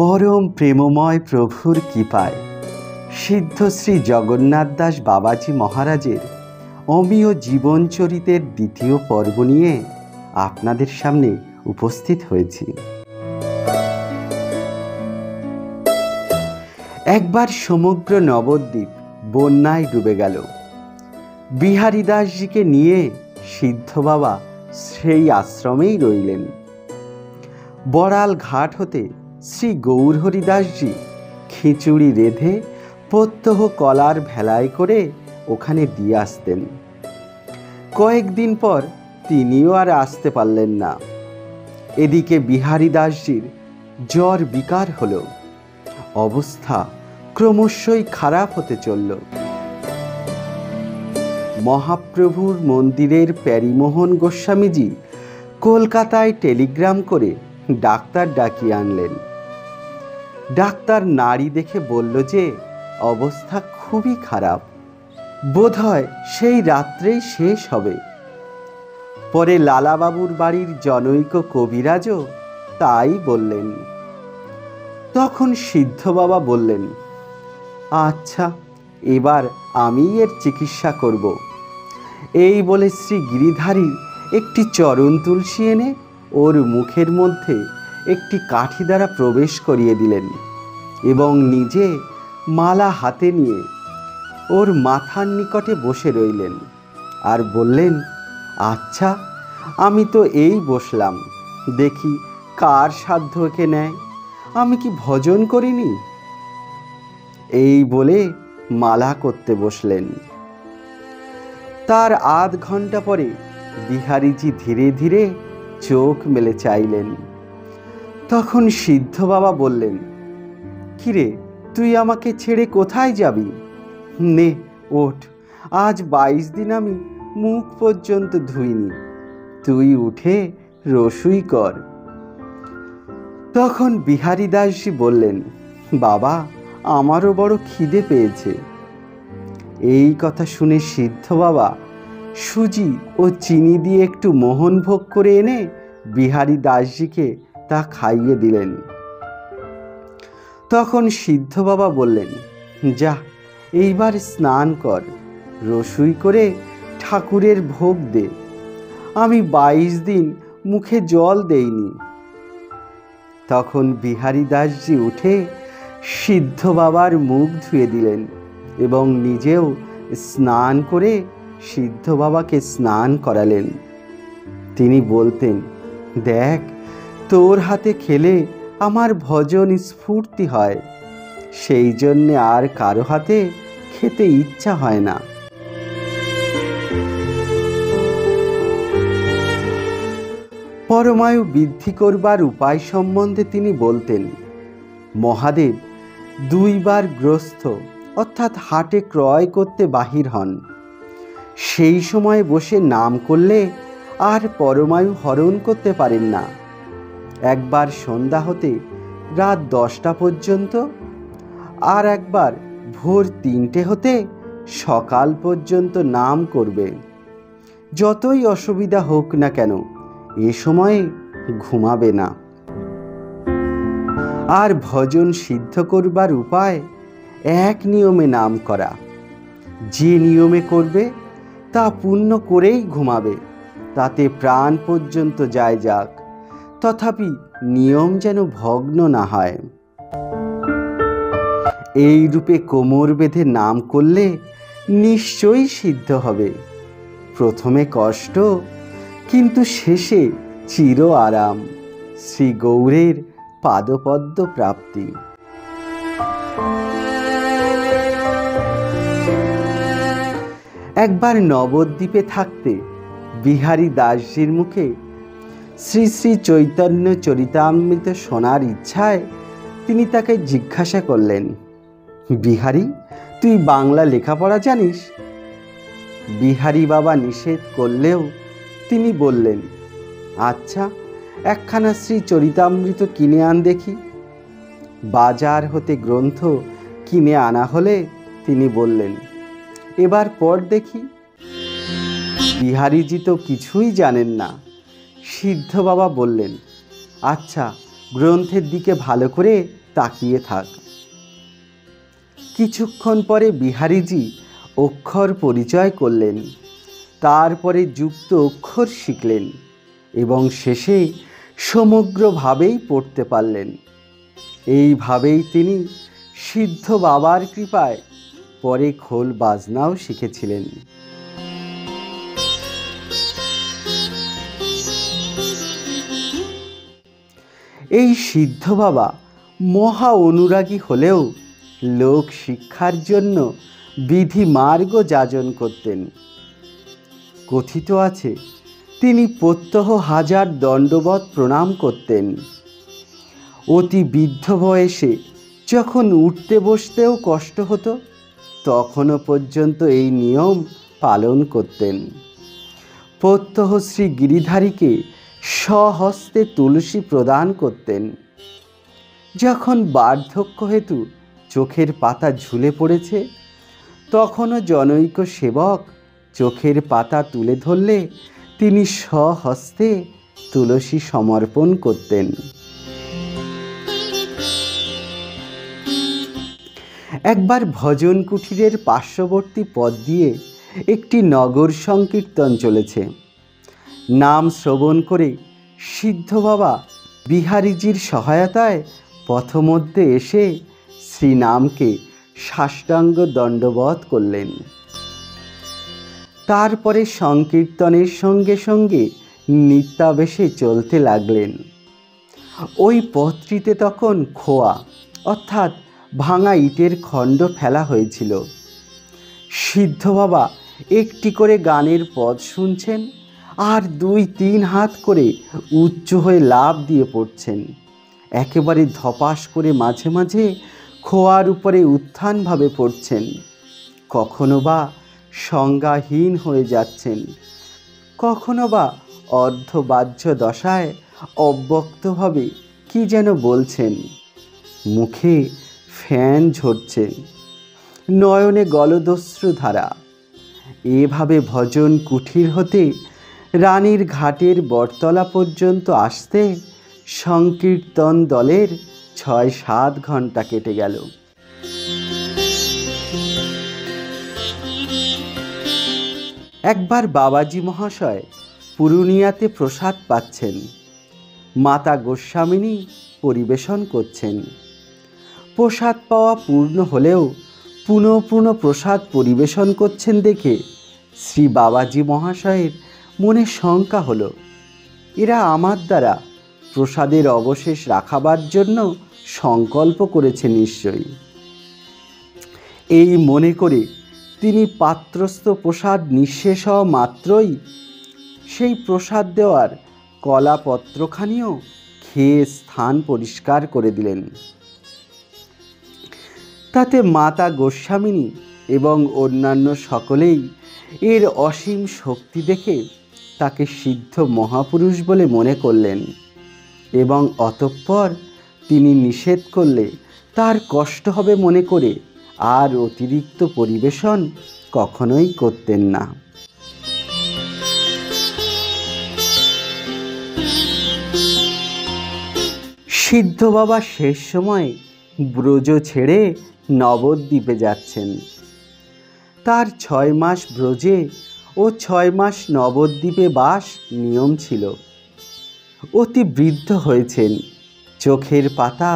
পরম প্রেমময় প্রভুর কৃপায় সিদ্ধ শ্রী জগন্নাথ দাস বাবাজি মহারাজের অমীয় জীবনচরিতের দ্বিতীয় পর্ব নিয়ে আপনাদের সামনে উপস্থিত হয়েছি। একবার সমগ্র নবদ্বীপ বন্যায় ডুবে গেল। বিহারী দাসজিকে নিয়ে সিদ্ধ বাবা সেই আশ্রমেই রইলেন। বড়াল ঘাট হতে শ্রী গৌরহরিদাসজি খিচুড়ি রেঁধে প্রত্যহ কলার ভেলায় করে ওখানে দিয়ে আসতেন। কয়েকদিন পর তিনিও আর আসতে পারলেন না। এদিকে বিহারী দাসজির জ্বর বিকার হল। অবস্থা ক্রমশই খারাপ হতে চলল। মহাপ্রভুর মন্দিরের প্যারীমোহন গোস্বামীজি কলকাতায় টেলিগ্রাম করে ডাক্তার ডাকিয়ে আনলেন। ডাক্তার নাড়ি দেখে বলল যে অবস্থা খুবই খারাপ, বোধহয় সেই রাত্রেই শেষ হবে। পরে লালাবাবুর বাড়ির জনৈক কবিরাজও তাই বললেন। তখন সিদ্ধ বাবা বললেন, আচ্ছা, এবার আমি এর চিকিৎসা করব। এই বলে শ্রী গিরিধারীর একটি চরণ তুলসী এনে ওর মুখের মধ্যে একটি কাঠি দ্বারা প্রবেশ করিয়ে দিলেন এবং নিজে মালা হাতে নিয়ে ওর মাথার নিকটে বসে রইলেন আর বললেন, আচ্ছা, আমি তো এই বসলাম, দেখি কার সাধ্য একে নেয়, আমি কি ভজন করিনি? এই বলে মালা করতে বসলেন। তার আধ ঘন্টা পরে বিহারীজি ধীরে ধীরে চোখ মেলে চাইলেন। তখন সিদ্ধ বাবা বললেন, কিরে, তুই আমাকে ছেড়ে কোথায় যাবি? নে ওঠ, আজ 22 দিন আমি মুখ পর্যন্ত ধুইনি, তুই উঠে রসুই কর। তখন বিহারী দাসজি বললেন, বাবা, আমারও বড় খিদে পেয়েছে। এই কথা শুনে সিদ্ধ বাবা সুজি ও চিনি দিয়ে একটু মোহনভোগ করে এনে বিহারী দাসজিকে তা খাইয়ে দিলেন। তখন সিদ্ধ বাবা বললেন, যা, এইবার স্নান কর, রসুই করে ঠাকুরের ভোগ দে, আমি 22 দিন মুখে জল দেইনি। তখন বিহারী দাসজি উঠে সিদ্ধ বাবার মুখ ধুয়ে দিলেন এবং নিজেও স্নান করে সিদ্ধ বাবাকে স্নান করালেন। তিনি বলতেন, দেখ, তোর হাতে খেলে আমার ভজন স্ফূর্তি হয়, সেই জন্যে আর কারো হাতে খেতে ইচ্ছা হয় না। পরমায়ু বৃদ্ধি করবার উপায় সম্বন্ধে তিনি বলতেন, মহাদেব 2 বার গ্রস্ত অর্থাৎ হাটে ক্রয় করতে বাহির হন। সেই সময় বসে নাম করলে আর পরমায়ু হরণ করতে পারেন না। একবার সন্ধ্যা হতে রাত 10টা পর্যন্ত, আর একবার ভোর 3টে হতে সকাল পর্যন্ত নাম করবে। যতই অসুবিধা হোক না কেন, এ সময়ে ঘুমাবে না। আর ভজন সিদ্ধ করবার উপায় এক নিয়মে নাম করা। যে নিয়মে করবে তা পূর্ণ করেই ঘুমাবে, তাতে প্রাণ পর্যন্ত যায় যাক, তথাপি নিয়ম যেন ভগ্ন না হয়। এই রূপে কোমর বেঁধে নাম করলে নিশ্চয়ই সিদ্ধ হবে। প্রথমে কষ্ট, কিন্তু শেষে চির আরাম, শ্রী গৌরের পাদপদ্ম প্রাপ্তি। একবার নবদ্বীপে থাকতে বিহারী দাসজির মুখে শ্রী শ্রী চৈতন্য চরিতামৃত শোনার ইচ্ছায় তিনি তাকে জিজ্ঞাসা করলেন, বিহারী, তুই বাংলা লেখাপড়া জানিস? বিহারী বাবা নিষেধ করলেও তিনি বললেন, আচ্ছা, একখানা শ্রী চরিতামৃত কিনে আন দেখি। বাজার হতে গ্রন্থ কিনে আনা হলে তিনি বললেন, এবার পড় দেখি। বিহারীজি তো কিছুই জানেন না। সিদ্ধ বাবা বললেন, আচ্ছা, গ্রন্থের দিকে ভালো করে তাকিয়ে থাক। কিছুক্ষণ পরে বিহারীজি অক্ষর পরিচয় করলেন, তারপরে যুক্ত অক্ষর শিখলেন এবং শেষে সমগ্রভাবেই পড়তে পারলেন। এইভাবেই তিনি সিদ্ধ বাবার কৃপায় পরে খোল বাজনাও শিখেছিলেন। এই সিদ্ধ বাবা মহা অনুরাগী হলেও লোক শিক্ষার জন্য বিধি মার্গ যাজন করতেন। কথিত আছে তিনি প্রত্যহ 1000 দণ্ডবত প্রণাম করতেন। অতি বৃদ্ধ বয়সে যখন উঠতে বসতেও কষ্ট হতো, তখনও পর্যন্ত এই নিয়ম পালন করতেন। প্রত্যহ শ্রী গিরিধারীকে স্বহস্তে তুলসী প্রদান করতেন। যখন বার্ধক্য হেতু চোখের পাতা ঝুলে পড়েছে, তখনও জনৈক সেবক চোখের পাতা তুলে ধরলে তিনি স্বহস্তে তুলসী সমর্পণ করতেন। একবার ভজন কুঠিরের পার্শ্ববর্তী পথ দিয়ে একটি নগর সংকীর্তন চলেছে। নাম শ্রবণ করে সিদ্ধ বাবা বিহারীজির সহায়তায় পথমধ্যে এসে শ্রীনামকে সাষ্টাঙ্গ দণ্ডবত করলেন। তারপরে সংকীর্তনের সঙ্গে সঙ্গে নিত্যাবেশে চলতে লাগলেন। ওই পথটিতে তখন খোয়া অর্থাৎ ভাঙা ইটের খণ্ড ফেলা হয়েছিল। সিদ্ধ বাবা একটি করে গানের পদ শুনছেন আর 2-3 হাত করে উচ্চ হয়ে লাফ দিয়ে পড়ছেন। একেবারে ধপাস করে মাঝে মাঝে খোয়ার উপরে উত্থানভাবে পড়ছেন। কখনো বা সংজ্ঞাহীন হয়ে যাচ্ছেন, কখনো বা অর্ধবাহ্য দশায় অব্যক্তভাবে কি যেন বলছেন। মুখে ফ্যান ঝরছে, নয়নে গলদস্রুধারা। এভাবে ভজন কুঠির হতে রানীর ঘাটের বটতলা পর্যন্ত আসতে সংকীর্তন দলের 6-7 ঘন্টা কেটে গেল। একবার বাবাজি মহাশয় পুরুলিয়াতে প্রসাদ পাচ্ছেন। মাতা গোস্বামিনী পরিবেশন করছেন। প্রসাদ পাওয়া পূর্ণ হলেও পুনঃ পুনঃ প্রসাদ পরিবেশন করছেন দেখে শ্রী বাবাজি মহাশয়ের মনে শঙ্কা হলো, এরা আমার দ্বারা প্রসাদের অবশেষ রাখাবার জন্য সংকল্প করেছে নিশ্চয়ই। এই মনে করে তিনি পাত্রস্থ প্রসাদ নিঃশেষ হওয়া মাত্রই সেই প্রসাদ দেওয়ার কলাপত্রখানিও খেয়ে স্থান পরিষ্কার করে দিলেন। তাতে মাতা গোস্বামিনী এবং অন্যান্য সকলেই এর অসীম শক্তি দেখে তাকে সিদ্ধ মহাপুরুষ বলে মনে করলেন এবং অতঃপর তিনি নিষেধ করলে তার কষ্ট হবে মনে করে আর অতিরিক্ত পরিবেশন কখনোই করতেন না। সিদ্ধ বাবা শেষ সময় ব্রজ ছেড়ে নবদ্বীপে যাচ্ছেন। তার 6 মাস ব্রজে ও 6 মাস নবদ্বীপে বাস নিয়ম ছিল। অতি বৃদ্ধ হয়েছেন, চোখের পাতা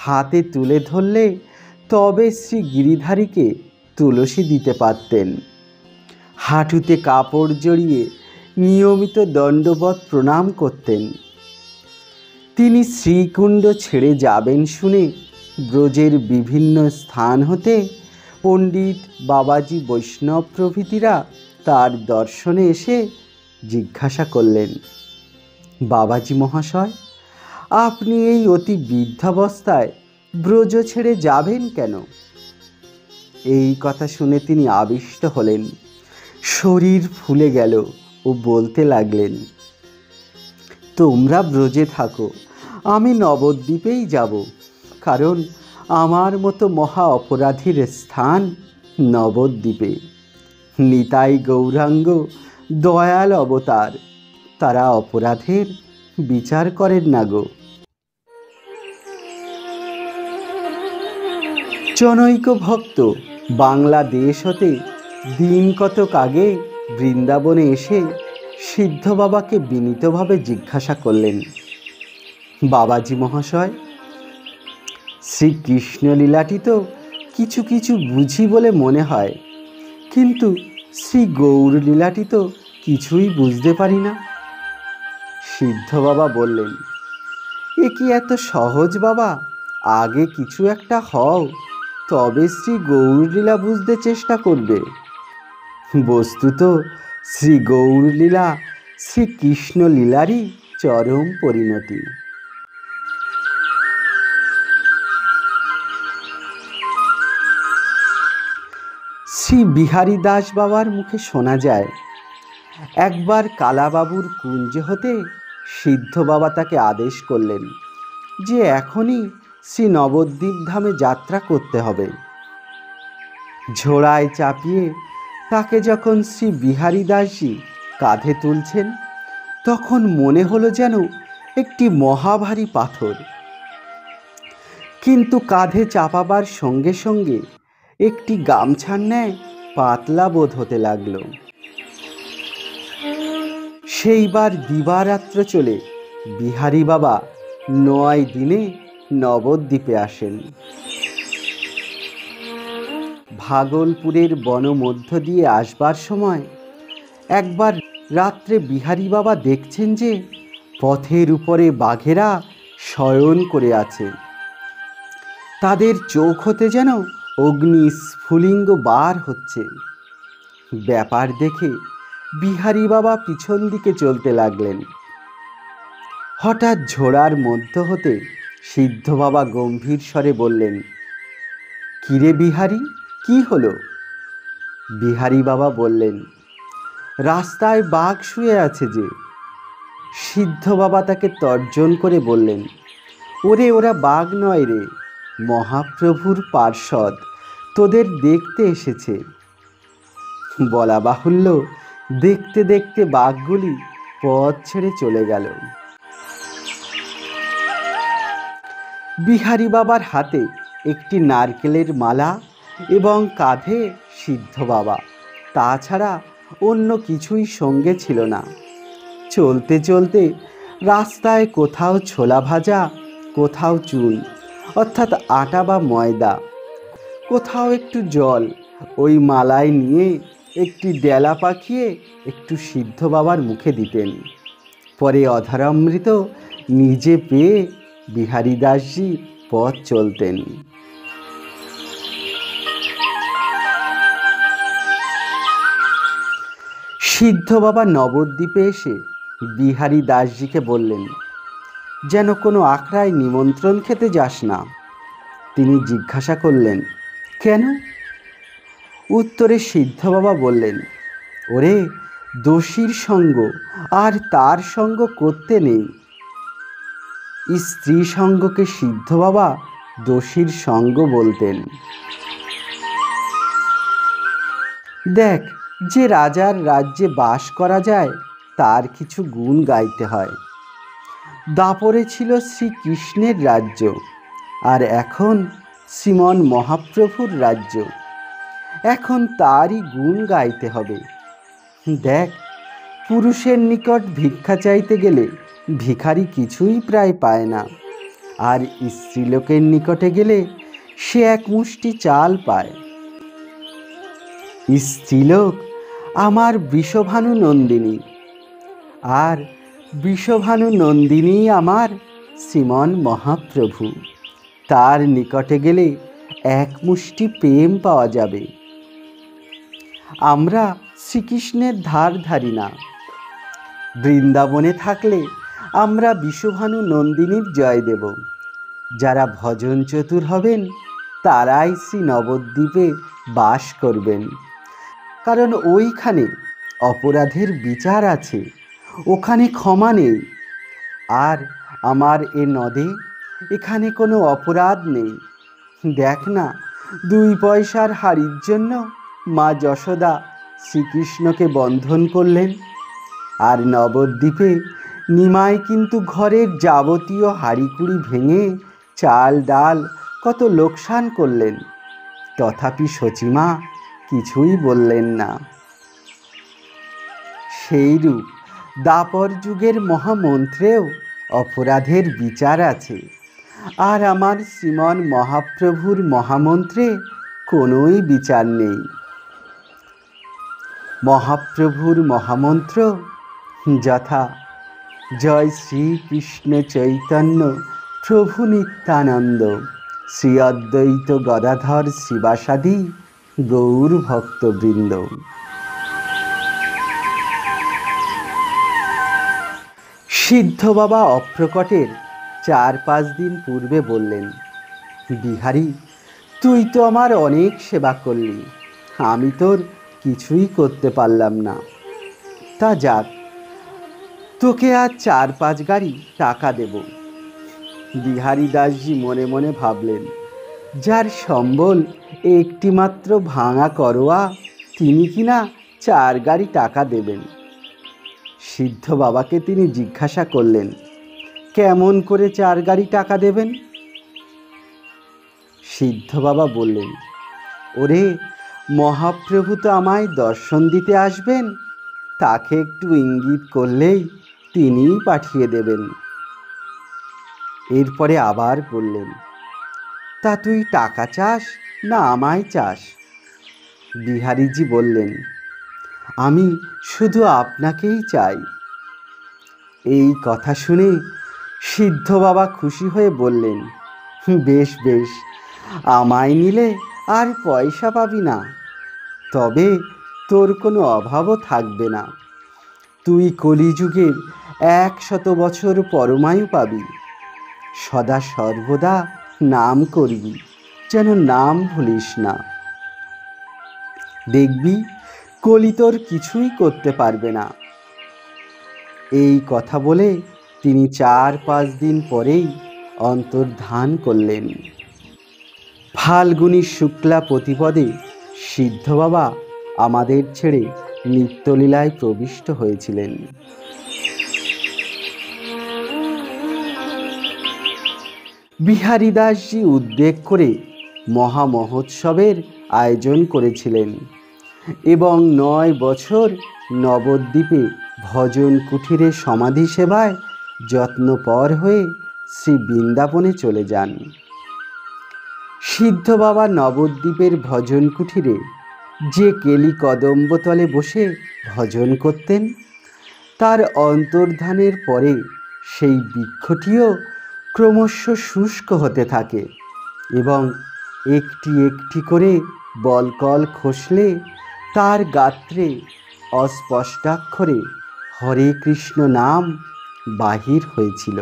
হাতে তুলে ধরলে তবে শ্রী গিরিধারীকে তুলসী দিতে পারতেন। হাঁটুতে কাপড় জড়িয়ে নিয়মিত দণ্ডবত প্রণাম করতেন। তিনি শ্রীকুণ্ড ছেড়ে যাবেন শুনে ব্রজের বিভিন্ন স্থান হতে পণ্ডিত, বাবাজি, বৈষ্ণব প্রভৃতিরা তার দর্শনে এসে জিজ্ঞাসা করলেন, বাবাজি মহাশয়, আপনি এই অতি বৃদ্ধাবস্থায় ব্রজ ছেড়ে যাবেন কেন? এই কথা শুনে তিনি আবিষ্ট হলেন, শরীর ফুলে গেল ও বলতে লাগলেন, তোমরা ব্রজে থাকো, আমি নবদ্বীপেই যাব, কারণ আমার মতো মহা অপরাধীর স্থান নবদ্বীপে। নিতাই গৌরাঙ্গ দয়াল অবতার, তারা অপরাধের বিচার করেন না গো। জনৈক ভক্ত বাংলাদেশ হতে দিন কতক আগে বৃন্দাবনে এসে সিদ্ধ বাবাকে বিনীতভাবে জিজ্ঞাসা করলেন, বাবাজি মহাশয়, শ্রীকৃষ্ণ লীলাটি তো কিছু কিছু বুঝি বলে মনে হয়, কিন্তু শ্রী গৌর লীলাটি তো কিছুই বুঝতে পারি না। সিদ্ধ বাবা বললেন, এ কি এত সহজ বাবা? আগে কিছু একটা হও, তবে শ্রী গৌরলীলা বুঝতে চেষ্টা করবে। বস্তুত শ্রী গৌরলীলা শ্রীকৃষ্ণ লীলারই চরম পরিণতি। শ্রী বিহারী দাস বাবার মুখে শোনা যায়, একবার কালাবাবুর কুঞ্জ হতে সিদ্ধ বাবা তাকে আদেশ করলেন যে এখনই শ্রী নবদ্বীপ ধামে যাত্রা করতে হবে। ঝোড়ায় চাপিয়ে তাকে যখন শ্রী বিহারী দাসজি কাঁধে তুলছেন, তখন মনে হলো যেন একটি মহাভারী পাথর। কিন্তু কাঁধে চাপাবার সঙ্গে সঙ্গে একটি গামছার ন্যায় পাতলা বোধ হতে লাগলো। সেইবার দিবারাত্র চলে বিহারী বাবা 9 দিনে নবদ্বীপে আসেন। ভাগলপুরের বন মধ্য দিয়ে আসবার সময় একবার রাত্রে বিহারী বাবা দেখছেন যে পথের উপরে বাঘেরা শয়ন করে আছে। তাদের চোখ হতে যেন অগ্নি স্ফুলিঙ্গ বার হচ্ছে। ব্যাপার দেখে বিহারী বাবা পিছন দিকে চলতে লাগলেন। হঠাৎ ঝোড়ার মধ্য হতে সিদ্ধ বাবা গম্ভীর স্বরে বললেন, কিরে বিহারী, কি হলো? বিহারী বাবা বললেন, রাস্তায় বাঘ শুয়ে আছে যে। সিদ্ধ বাবা তাকে তর্জন করে বললেন, ওরে ওরা বাঘ নয় রে, মহাপ্রভুর পার্ষদ তোদের দেখতে এসেছে। বলা বাহুল্য, দেখতে দেখতে বাঘগুলি পথ ছেড়ে চলে গেল। বিহারী বাবার হাতে একটি নারকেলের মালা এবং কাঁধে সিদ্ধ বাবা, তাছাড়া অন্য কিছুই সঙ্গে ছিল না। চলতে চলতে রাস্তায় কোথাও ছোলা ভাজা, কোথাও চুন অর্থাৎ আটা বা ময়দা, কোথাও একটু জল, ওই মালায় নিয়ে একটি ডেলা পাকিয়ে একটু সিদ্ধ বাবার মুখে দিতেন। পরে অধরামৃত নিজে পেয়ে বিহারী দাসজি পথ চলতেন। সিদ্ধ বাবা নবদ্বীপে এসে বিহারী দাসজিকে বললেন, যেন কোনো আখড়ায় নিমন্ত্রণ খেতে যাস না। তিনি জিজ্ঞাসা করলেন, কেন? উত্তরে সিদ্ধ বাবা বললেন, ওরে, দোষীর সঙ্গ আর তার সঙ্গ করতে নেই। স্ত্রী সঙ্গকে সিদ্ধ বাবা দোষীর সঙ্গ বলতেন। দেখ, যে রাজার রাজ্যে বাস করা যায় তার কিছু গুণ গাইতে হয়। দাপরে ছিল শ্রীকৃষ্ণের রাজ্য, আর এখন শ্রীমন মহাপ্রভুর রাজ্য। এখন তারই গুণ গাইতে হবে। দেখ, পুরুষের নিকট ভিক্ষা চাইতে গেলে ভিখারি কিছুই প্রায় পায় না, আর স্ত্রীলোকের নিকটে গেলে সে এক মুষ্টি চাল পায়। স্ত্রীলোক আমার বৃষভানু নন্দিনী, আর বৃষভানু নন্দিনী আমার শ্রীমন মহাপ্রভু। তার নিকটে গেলে এক মুষ্টি প্রেম পাওয়া যাবে। আমরা শ্রীকৃষ্ণের ধার ধারি না। বৃন্দাবনে থাকলে আমরা বৃষভানু নন্দিনীর জয় দেব। যারা ভজন চতুর হবেন তারাই শ্রী নবদ্বীপে বাস করবেন, কারণ ওইখানে অপরাধের বিচার আছে, ওখানে ক্ষমা নেই। আর আমার এ নদে এখানে কোনো অপরাধ নেই। দেখ না, 2 পয়সার হাড়ির জন্য মা যশোদা শ্রীকৃষ্ণকে বন্ধন করলেন, আর নবদ্বীপে নিমাই কিন্তু ঘরের যাবতীয় হাঁড়িকুড়ি ভেঙে চাল ডাল কত লোকসান করলেন। তথাপি সচিমা কিছুই বললেন না। সেইরূপ দাপর যুগের মহামন্ত্রেও অপরাধের বিচার আছে, আর আমার শ্রীমন মহাপ্রভুর মহামন্ত্রে কোনোই বিচার নেই। মহাপ্রভুর মহামন্ত্র যথা জয় শ্রীকৃষ্ণ চৈতন্য প্রভু নিত্যানন্দ শ্রী অদ্বৈত গদাধর শিবাসাদি গৌর ভক্তবৃন্দ। সিদ্ধ বাবা অপ্রকটের 4-5 দিন পূর্বে বললেন, বিহারী, তুই তো আমার অনেক সেবা করলি, আমি তোর কিছুই করতে পারলাম না। তা যাক, তোকে আজ 4-5 গাড়ি টাকা দেব। বিহারী দাসজি মনে মনে ভাবলেন, যার সম্বল একটিমাত্র ভাঙা করোয়া, তিনি কিনা 4 গাড়ি টাকা দেবেন। সিদ্ধ বাবাকে তিনি জিজ্ঞাসা করলেন, কেমন করে 4 গাড়ি টাকা দেবেন? সিদ্ধ বাবা বললেন, ওরে, মহাপ্রভু তো আমায় দর্শন দিতে আসবেন, তাকে একটু ইঙ্গিত করলেই তিনিই পাঠিয়ে দেবেন। এরপরে আবার বললেন, তা তুই টাকা চাস না আমায় চাস? বিহারীজি বললেন, আমি শুধু আপনাকেই চাই। এই কথা শুনে সিদ্ধ বাবা খুশি হয়ে বললেন, বেশ বেশ, আমায় নিলে আর পয়সা পাবি না, তবে তোর কোনো অভাবও থাকবে না। তুই কলিযুগের 100 বছর পরমায়ু পাবি। সদা সর্বদা নাম করবি, যেন নাম ভুলিস না। দেখবি কলি তোর কিছুই করতে পারবে না। এই কথা বলে তিনি 4-5 দিন পরেই অন্তর্ধান করলেন। ফাল্গুনী শুক্লা প্রতিপদে সিদ্ধ বাবা আমাদের ছেড়ে নিত্যলীলায় প্রবিষ্ট হয়েছিলেন। বিহারী দাসজি উদ্বেগ করে মহামহোৎসবের আয়োজন করেছিলেন এবং 9 বছর নবদ্বীপে ভজন কুঠিরে সমাধি সেবায় যত্নপর হয়ে শ্রী বৃন্দাবনে চলে যান। সিদ্ধ বাবা নবদ্বীপের ভজন কুঠিরে যে কেলি কদম্বতলে বসে ভজন করতেন, তার অন্তর্ধানের পরে সেই বৃক্ষটিও ক্রমশ শুষ্ক হতে থাকে এবং একটি একটি করে বলকল খসলে তার গাত্রে অস্পষ্টাক্ষরে হরে কৃষ্ণ নাম বাহির হয়েছিল।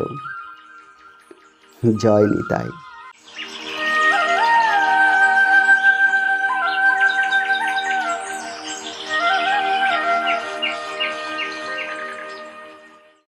জয় নিতাই।